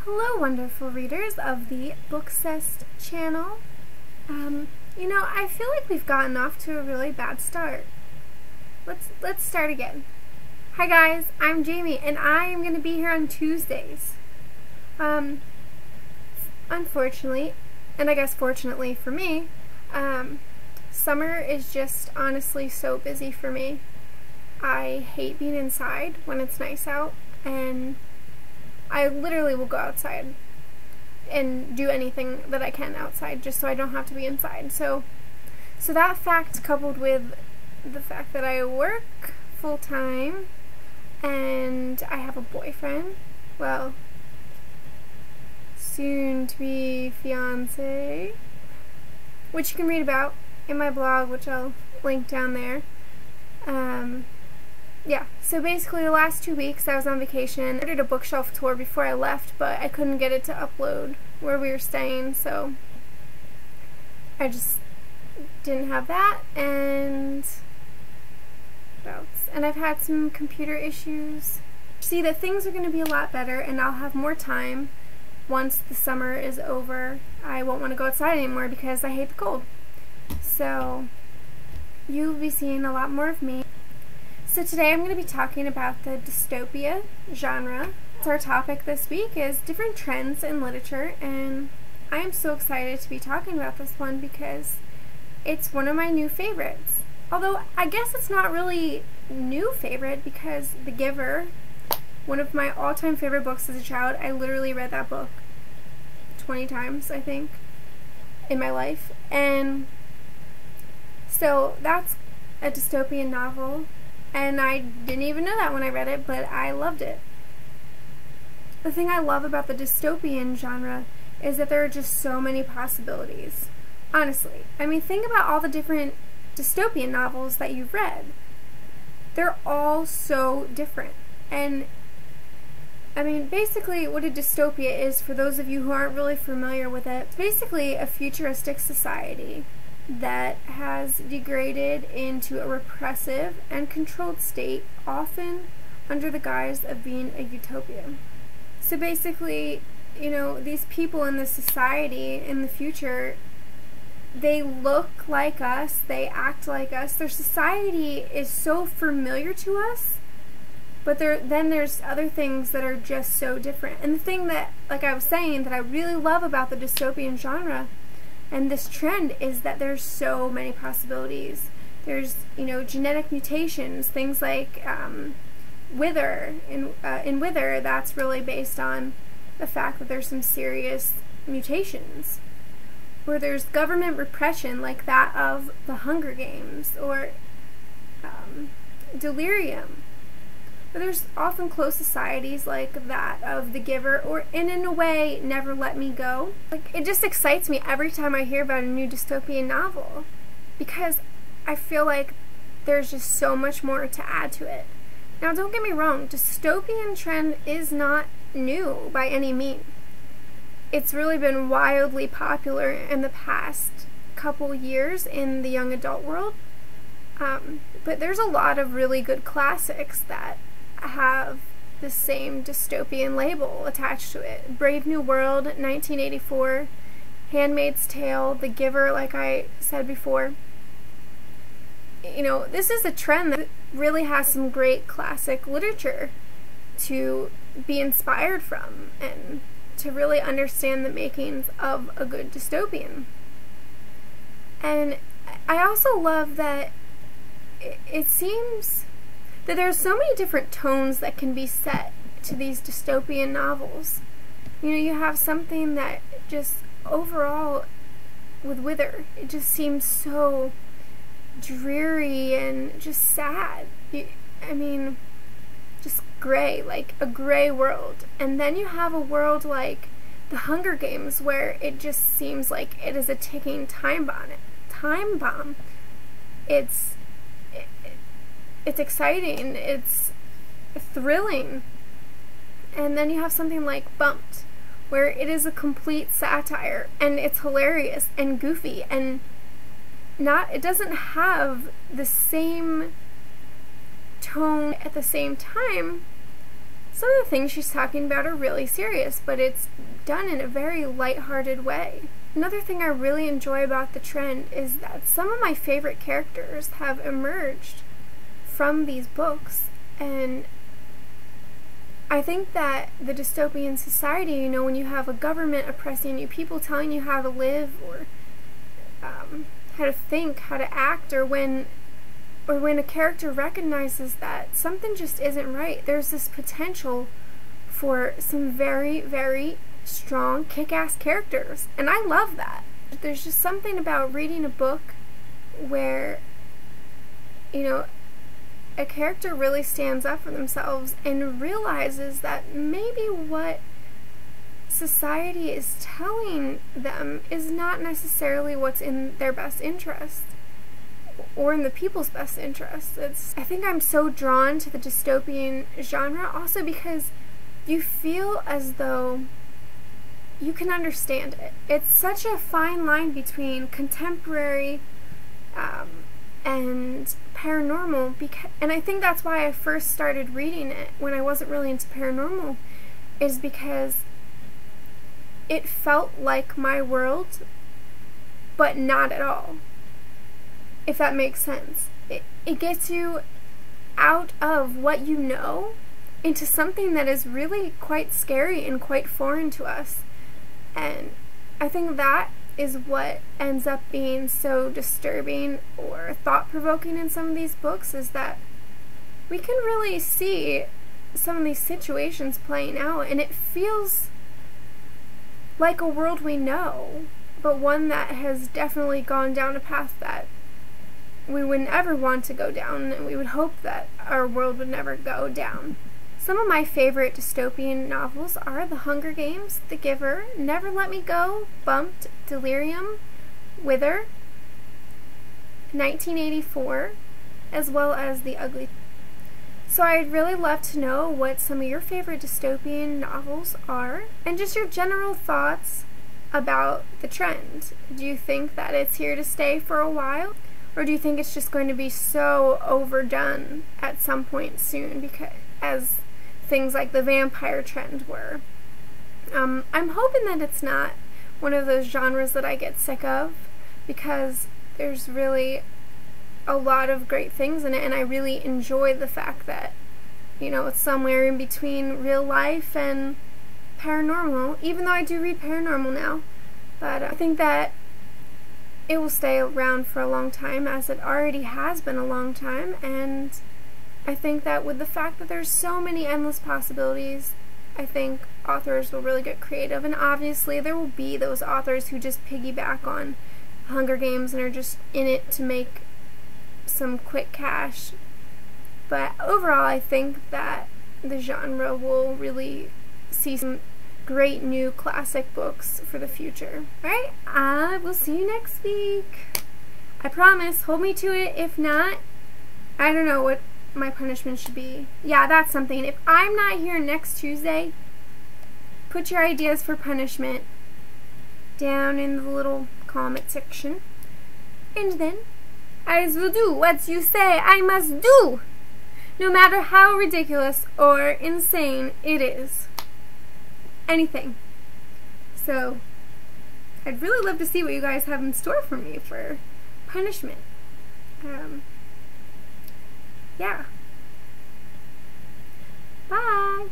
Hello, wonderful readers of the Booksessed channel. I feel like we've gotten off to a really bad start. Let's start again. Hi guys, I'm Jamie, and I am going to be here on Tuesdays. Unfortunately, and I guess fortunately for me, summer is just honestly so busy for me. I hate being inside when it's nice out, and I literally will go outside and do anything that I can outside just so I don't have to be inside. So that fact, coupled with the fact that I work full-time and I have a boyfriend, well, soon-to-be fiance, which you can read about in my blog, which I'll link down there. Yeah, so basically the last 2 weeks I was on vacation. I did a bookshelf tour before I left, but I couldn't get it to upload where we were staying, so I just didn't have that, and what else? And I've had some computer issues. See, that things are going to be a lot better, and I'll have more time once the summer is over. I won't want to go outside anymore because I hate the cold. So you'll be seeing a lot more of me. So today I'm going to be talking about the dystopia genre. So our topic this week is different trends in literature, and I am so excited to be talking about this one because it's one of my new favorites. Although I guess it's not really new favorite because The Giver, one of my all-time favorite books as a child, I literally read that book 20 times, I think, in my life. And so that's a dystopian novel. And I didn't even know that when I read it, but I loved it. The thing I love about the dystopian genre is that there are just so many possibilities. Honestly. I mean, think about all the different dystopian novels that you've read. They're all so different. And, I mean, basically what a dystopia is, for those of you who aren't really familiar with it, it's basically a futuristic society that has degraded into a repressive and controlled state, often under the guise of being a utopia. So basically, these people in this society in the future, they look like us, they act like us, their society is so familiar to us, but then there's other things that are just so different. And the thing that, like I was saying, that I really love about the dystopian genre and this trend is that there's so many possibilities. There's, genetic mutations, things like Wither. In Wither, that's really based on the fact that there's some serious mutations. Or there's government repression like that of the Hunger Games, or Delirium. But there's often closed societies like that of The Giver, or in a way, Never Let Me Go. Like, it just excites me every time I hear about a new dystopian novel, because I feel like there's just so much more to add to it. Now, don't get me wrong, dystopian trend is not new by any means. It's really been wildly popular in the past couple years in the young adult world, but there's a lot of really good classics that have the same dystopian label attached to it. Brave New World, 1984, Handmaid's Tale, The Giver, like I said before. This is a trend that really has some great classic literature to be inspired from and to really understand the makings of a good dystopian. And I also love that it seems that there are so many different tones that can be set to these dystopian novels. You have something that just overall, with Wither, it just seems so dreary and just sad. I mean, just gray, like a gray world. And then you have a world like the Hunger Games, where it just seems like it is a ticking time bomb. It's exciting, it's thrilling. And then you have something like Bumped, where it is a complete satire, and it's hilarious and goofy, and it doesn't have the same tone at the same time, some of the things she's talking about are really serious, but it's done in a very lighthearted way. Another thing I really enjoy about the trend is that some of my favorite characters have emerged from these books, and I think that the dystopian society, you know, when you have a government oppressing you, people telling you how to live, or how to think, how to act, or when a character recognizes that something just isn't right, there's this potential for some very, very strong, kick-ass characters, and I love that. There's just something about reading a book where, you know, a character really stands up for themselves and realizes that maybe what society is telling them is not necessarily what's in their best interest or in the people's best interest. I think I'm so drawn to the dystopian genre also because you feel as though you can understand it. It's such a fine line between contemporary and paranormal, and I think that's why I first started reading it when I wasn't really into paranormal, is because it felt like my world, but not at all, if that makes sense. It gets you out of what you know into something that is really quite scary and quite foreign to us. And I think that is what ends up being so disturbing or thought-provoking in some of these books, is that we can really see some of these situations playing out, and it feels like a world we know, but one that has definitely gone down a path that we wouldn't ever want to go down, and we would hope that our world would never go down. Some of my favorite dystopian novels are The Hunger Games, The Giver, Never Let Me Go, Bumped, Delirium, Wither, 1984, as well as The Uglies. So I'd really love to know what some of your favorite dystopian novels are, and just your general thoughts about the trend. Do you think that it's here to stay for a while? Or do you think it's just going to be so overdone at some point soon, because as things like the vampire trend were? I'm hoping that it's not one of those genres that I get sick of, because there's really a lot of great things in it, and I really enjoy the fact that, you know, it's somewhere in between real life and paranormal, even though I do read paranormal now. But I think that it will stay around for a long time, as it already has been a long time, and I think that with the fact that there's so many endless possibilities, I think authors will really get creative, and obviously there will be those authors who just piggyback on Hunger Games and are just in it to make some quick cash. But overall, I think that the genre will really see some great new classic books for the future. Alright, I will see you next week. I promise, hold me to it. If not, I don't know what my punishment should be. Yeah, that's something. If I'm not here next Tuesday, put your ideas for punishment down in the little comment section, and then I will do what you say I must do, no matter how ridiculous or insane it is. Anything. So I'd really love to see what you guys have in store for me for punishment. Yeah. Bye.